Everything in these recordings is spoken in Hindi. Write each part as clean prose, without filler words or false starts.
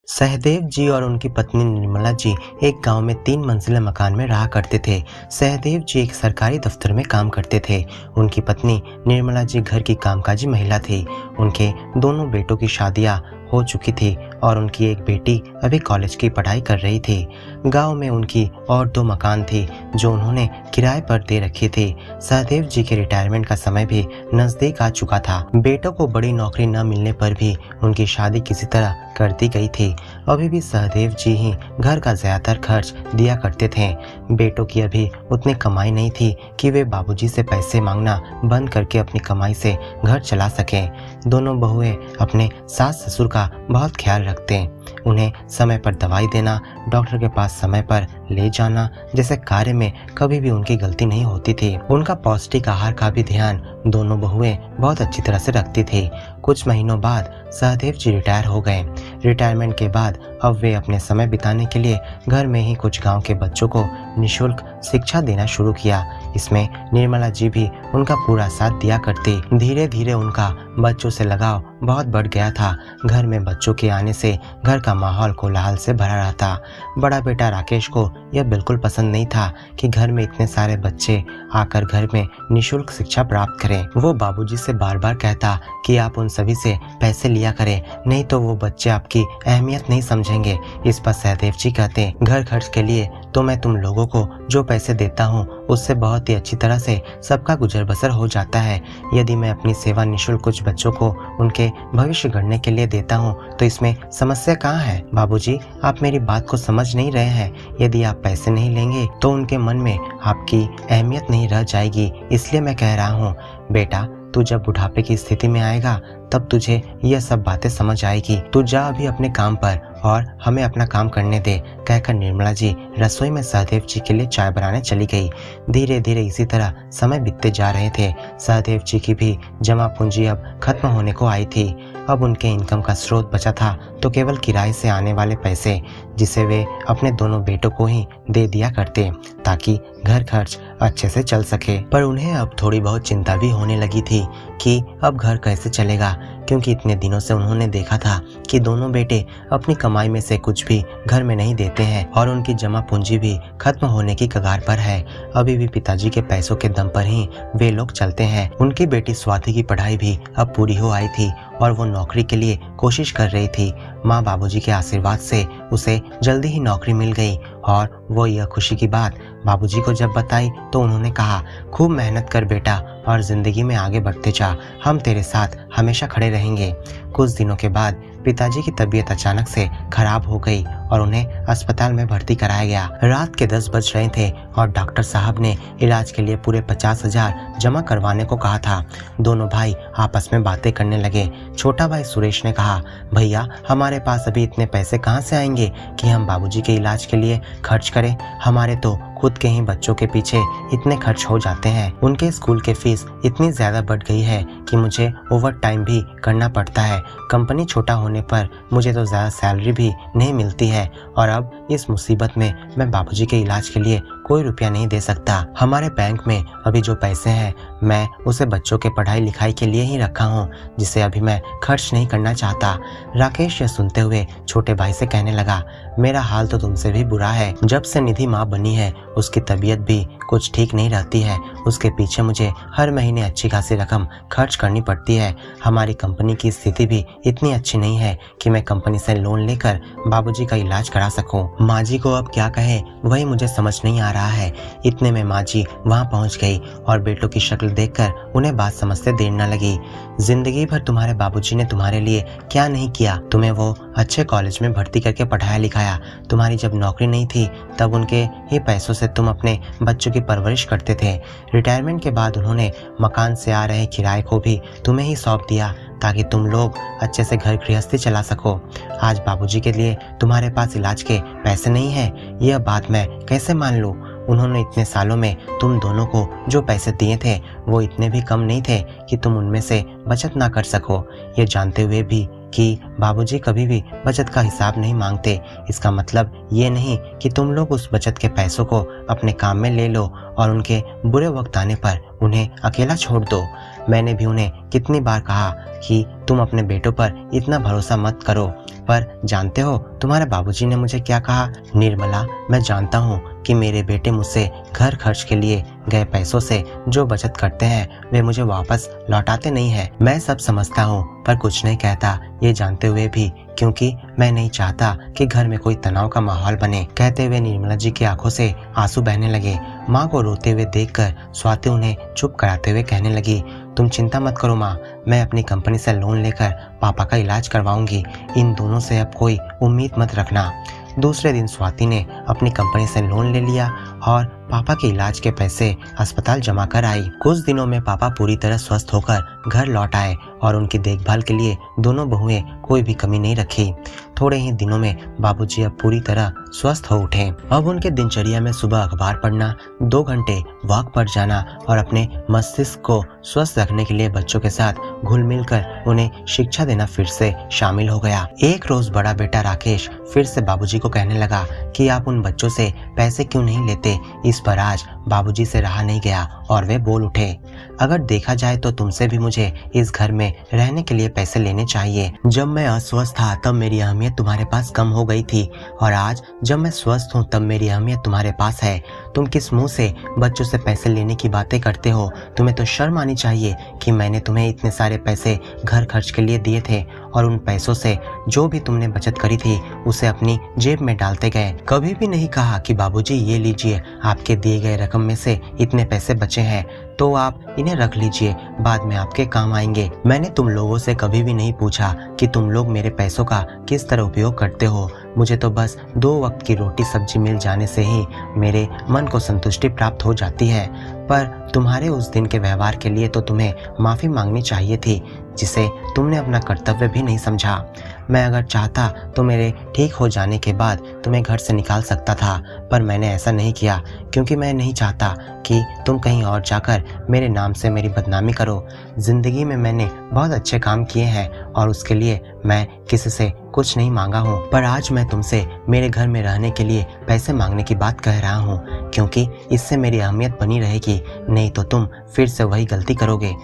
सहदेव जी और उनकी पत्नी निर्मला जी एक गांव में 3 मंजिला मकान में रहा करते थे। सहदेव जी एक सरकारी दफ्तर में काम करते थे। उनकी पत्नी निर्मला जी घर की कामकाजी महिला थी। उनके दोनों बेटों की शादियां हो चुकी थी और उनकी एक बेटी अभी कॉलेज की पढ़ाई कर रही थी। गांव में उनकी और 2 मकान थे जो उन्होंने किराए पर दे रखे थे। सहदेव जी के रिटायरमेंट का समय भी नजदीक आ चुका था। बेटों को बड़ी नौकरी न मिलने पर भी उनकी शादी किसी तरह कर दी गई थी। अभी भी सहदेव जी ही घर का ज्यादातर खर्च दिया करते थे। बेटों की अभी उतनी कमाई नहीं थी कि वे बाबूजी से पैसे मांगना बंद करके अपनी कमाई से घर चला सकें। दोनों बहुएं अपने सास ससुर का बहुत ख्याल रखते। उन्हें समय पर दवाई देना, डॉक्टर के पास समय पर ले जाना जैसे कार्य में कभी भी उनकी गलती नहीं होती थी। उनका पौष्टिक आहार का भी ध्यान दोनों बहुएं बहुत अच्छी तरह से रखती थी। कुछ महीनों बाद सहदेव जी रिटायर हो गए। रिटायरमेंट के बाद अब वे अपने समय बिताने के लिए घर में ही कुछ गांव के बच्चों को निःशुल्क शिक्षा देना शुरू किया। इसमें निर्मला जी भी उनका पूरा साथ दिया करती। धीरे धीरे उनका बच्चों से लगाव बहुत बढ़ गया था। घर में बच्चों के आने से घर का माहौल कोलाहल से भरा रहता। बड़ा बेटा राकेश को यह बिल्कुल पसंद नहीं था कि घर में इतने सारे बच्चे आकर घर में निःशुल्क शिक्षा प्राप्त करें। वो बाबूजी से बार बार कहता कि आप उन सभी से पैसे लिया करें, नहीं तो वो बच्चे आपकी अहमियत नहीं समझेंगे। इस पर सहदेव जी कहते, घर खर्च के लिए तो मैं तुम लोगों को जो पैसे देता हूँ उससे बहुत ही अच्छी तरह से सबका गुजर बसर हो जाता है। यदि मैं अपनी सेवा निःशुल्क कुछ बच्चों को उनके भविष्य गढ़ने के लिए देता हूँ तो इसमें समस्या कहाँ है? बाबूजी, आप मेरी बात को समझ नहीं रहे हैं। यदि आप पैसे नहीं लेंगे तो उनके मन में आपकी अहमियत नहीं रह जाएगी। इसलिए मैं कह रहा हूँ, बेटा तू जब बुढ़ापे की स्थिति में आएगा तब तुझे यह सब बातें समझ आएगी। तू जा अभी अपने काम पर और हमें अपना काम करने दे। कहकर निर्मला जी रसोई में सहदेव जी के लिए चाय बनाने चली गई। धीरे धीरे इसी तरह समय बीतते जा रहे थे। सहदेव जी की भी जमा पूंजी अब खत्म होने को आई थी। अब उनके इनकम का स्रोत बचा था तो केवल किराए से आने वाले पैसे, जिसे वे अपने दोनों बेटों को ही दे दिया करते ताकि घर खर्च अच्छे से चल सके। पर उन्हें अब थोड़ी बहुत चिंता भी होने लगी थी कि अब घर कैसे चलेगा, क्योंकि इतने दिनों से उन्होंने देखा था कि दोनों बेटे अपनी कमाई में से कुछ भी घर में नहीं देते हैं और उनकी जमा पूंजी भी खत्म होने की कगार पर है। अभी भी पिताजी के पैसों के दम पर ही वे लोग चलते हैं। उनकी बेटी स्वाति की पढ़ाई भी अब पूरी हो आई थी और वो नौकरी के लिए कोशिश कर रही थी। माँ बाबूजी के आशीर्वाद से उसे जल्दी ही नौकरी मिल गई और वो यह खुशी की बात बाबूजी को जब बताई तो उन्होंने कहा, खूब मेहनत कर बेटा और जिंदगी में आगे बढ़ते जा, हम तेरे साथ हमेशा खड़े रहेंगे। कुछ दिनों के बाद पिताजी की तबीयत अचानक से खराब हो गई और उन्हें अस्पताल में भर्ती कराया गया। रात के 10 बज रहे थे और डॉक्टर साहब ने इलाज के लिए पूरे 50,000 जमा करवाने को कहा था। दोनों भाई आपस में बातें करने लगे। छोटा भाई सुरेश ने कहा, भैया हमारे पास अभी इतने पैसे कहाँ से आएंगे कि हम बाबूजी के इलाज के लिए खर्च करें? हमारे तो खुद के ही बच्चों के पीछे इतने खर्च हो जाते हैं। उनके स्कूल के फीस इतनी ज्यादा बढ़ गई है कि मुझे ओवर टाइम भी करना पड़ता है। कंपनी छोटा होने पर मुझे तो ज्यादा सैलरी भी नहीं मिलती है और अब इस मुसीबत में मैं बाबूजी के इलाज के लिए कोई रुपया नहीं दे सकता। हमारे बैंक में अभी जो पैसे हैं मैं उसे बच्चों के पढ़ाई लिखाई के लिए ही रखा हूँ, जिसे अभी मैं खर्च नहीं करना चाहता। राकेश यह सुनते हुए छोटे भाई से कहने लगा, मेरा हाल तो तुमसे भी बुरा है। जब से निधि माँ बनी है उसकी तबीयत भी कुछ ठीक नहीं रहती है। उसके पीछे मुझे हर महीने अच्छी खासी रकम खर्च करनी पड़ती है। हमारी कंपनी की स्थिति भी इतनी अच्छी नहीं है कि मैं कंपनी से लोन लेकर बाबूजी का इलाज करा सकूं। माँ जी को अब क्या कहे वही मुझे समझ नहीं आ रहा है। इतने में माँ जी वहाँ पहुँच गई और बेटों की शक्ल देखकर उन्हें बात समझते देर न लगी। जिंदगी भर तुम्हारे बाबूजी ने तुम्हारे लिए क्या नहीं किया? तुम्हें वो अच्छे कॉलेज में भर्ती करके पढ़ाया लिखाया। तुम्हारी जब नौकरी नहीं थी तब उनके ही पैसों से तुम अपने बच्चों की परवरिश करते थे। रिटायरमेंट के बाद उन्होंने मकान से आ रहे किराए को भी तुम्हें ही सौंप दिया ताकि तुम लोग अच्छे से घर गृहस्थी चला सको। आज बाबूजी के लिए तुम्हारे पास इलाज के पैसे नहीं हैं, यह बात मैं कैसे मान लूं? उन्होंने इतने सालों में तुम दोनों को जो पैसे दिए थे वो इतने भी कम नहीं थे कि तुम उनमें से बचत ना कर सको। ये जानते हुए भी कि बाबूजी कभी भी बचत का हिसाब नहीं मांगते, इसका मतलब ये नहीं कि तुम लोग उस बचत के पैसों को अपने काम में ले लो और उनके बुरे वक्त आने पर उन्हें अकेला छोड़ दो। मैंने भी उन्हें कितनी बार कहा कि तुम अपने बेटों पर इतना भरोसा मत करो। पर जानते हो तुम्हारे बाबूजी ने मुझे क्या कहा? निर्मला, मैं जानता हूँ कि मेरे बेटे मुझसे घर खर्च के लिए गए पैसों से जो बचत करते हैं वे मुझे वापस लौटाते नहीं हैं। मैं सब समझता हूँ पर कुछ नहीं कहता, ये जानते हुए भी, क्योंकि मैं नहीं चाहता कि घर में कोई तनाव का माहौल बने। कहते हुए निर्मला जी की आंखों से आंसू बहने लगे। माँ को रोते हुए देखकर स्वाति उन्हें चुप कराते हुए कहने लगी, तुम चिंता मत करो माँ, मैं अपनी कंपनी से लोन लेकर पापा का इलाज करवाऊंगी। इन दोनों से अब कोई उम्मीद मत रखना। दूसरे दिन स्वाति ने अपनी कंपनी से लोन ले लिया और पापा के इलाज के पैसे अस्पताल जमा कर आई। कुछ दिनों में पापा पूरी तरह स्वस्थ होकर घर लौट आए और उनकी देखभाल के लिए दोनों बहुएं कोई भी कमी नहीं रखी। थोड़े ही दिनों में बाबूजी अब पूरी तरह स्वस्थ हो उठे। अब उनके दिनचर्या में सुबह अखबार पढ़ना, 2 घंटे वॉक पर जाना और अपने मस्तिष्क को स्वस्थ रखने के लिए बच्चों के साथ घुल मिल कर उन्हें शिक्षा देना फिर से शामिल हो गया। एक रोज बड़ा बेटा राकेश फिर से बाबूजी को कहने लगा कि आप उन बच्चों से पैसे क्यों नहीं लेते। इस पर आज बाबूजी से रहा नहीं गया और वे बोल उठे, अगर देखा जाए तो तुमसे भी मुझे इस घर में रहने के लिए पैसे लेने चाहिए। जब मैं अस्वस्थ था तब मेरी अहमियत तुम्हारे पास कम हो गई थी और आज जब मैं स्वस्थ हूँ तब मेरी अहमियत तुम्हारे पास है। तुम किस मुंह से बच्चों से पैसे लेने की बातें करते हो? तुम्हें तो शर्म आनी चाहिए कि मैंने तुम्हें इतने सारे पैसे घर खर्च के लिए दिए थे और उन पैसों से जो भी तुमने बचत करी थी उसे अपनी जेब में डालते गए। कभी भी नहीं कहा कि बाबूजी ये लीजिए, आपके दिए गए रकम में से इतने पैसे बचे हैं तो आप इन्हें रख लीजिए, बाद में आपके काम आएंगे। मैंने तुम लोगों से कभी भी नहीं पूछा कि तुम लोग मेरे पैसों का किस तरह उपयोग करते हो। मुझे तो बस 2 वक्त की रोटी सब्जी मिल जाने से ही मेरे मन को संतुष्टि प्राप्त हो जाती है। पर तुम्हारे उस दिन के व्यवहार के लिए तो तुम्हें माफ़ी मांगनी चाहिए थी, जिसे तुमने अपना कर्तव्य भी नहीं समझा। मैं अगर चाहता तो मेरे ठीक हो जाने के बाद तुम्हें घर से निकाल सकता था, पर मैंने ऐसा नहीं किया क्योंकि मैं नहीं चाहता कि तुम कहीं और जाकर मेरे नाम से मेरी बदनामी करो। जिंदगी में मैंने बहुत अच्छे काम किए हैं और उसके लिए मैं किसी से कुछ नहीं मांगा हूँ, पर आज मैं तुमसे मेरे घर में रहने के लिए पैसे मांगने की बात कह रहा हूँ क्योंकि इससे मेरी अहमियत बनी रहेगी, नहीं तो तुम फिर से वही गलती करोगे।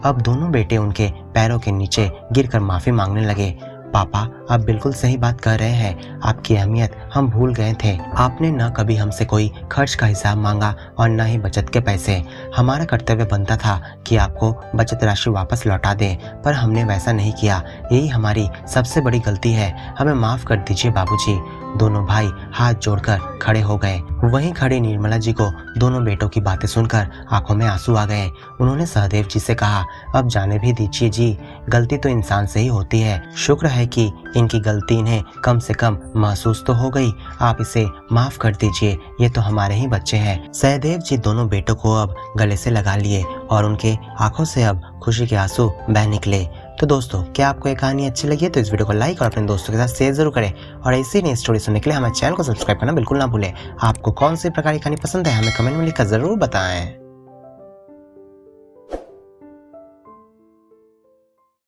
अब दोनों बेटे उनके पैरों के नीचे गिरकर माफी मांगने लगे। पापा, आप बिल्कुल सही बात कर रहे हैं, आपकी अहमियत हम भूल गए थे। आपने न कभी हमसे कोई खर्च का हिसाब मांगा और न ही बचत के पैसे। हमारा कर्तव्य बनता था कि आपको बचत राशि वापस लौटा दें, पर हमने वैसा नहीं किया। यही हमारी सबसे बड़ी गलती है, हमें माफ कर दीजिए बाबूजी। दोनों भाई हाथ जोड़कर खड़े हो गए। वहीं खड़ी निर्मला जी को दोनों बेटों की बातें सुनकर आंखों में आंसू आ गए। उन्होंने सहदेव जी से कहा, अब जाने भी दीजिए जी, गलती तो इंसान से ही होती है। शुक्र है कि इनकी गलती इन्हें कम से कम महसूस तो हो गई। आप इसे माफ कर दीजिए, ये तो हमारे ही बच्चे हैं। सहदेव जी दोनों बेटों को अब गले से लगा लिए और उनके आंखों से अब खुशी के आंसू बह निकले। तो दोस्तों, क्या आपको ये कहानी अच्छी लगी है तो इस वीडियो को लाइक और अपने दोस्तों के साथ शेयर जरूर करें और ऐसी नई स्टोरी सुनने के लिए हमारे चैनल को सब्सक्राइब करना बिल्कुल ना भूलें। आपको कौन सी प्रकार की कहानी पसंद है हमें कमेंट में लिखकर जरूर बताएं।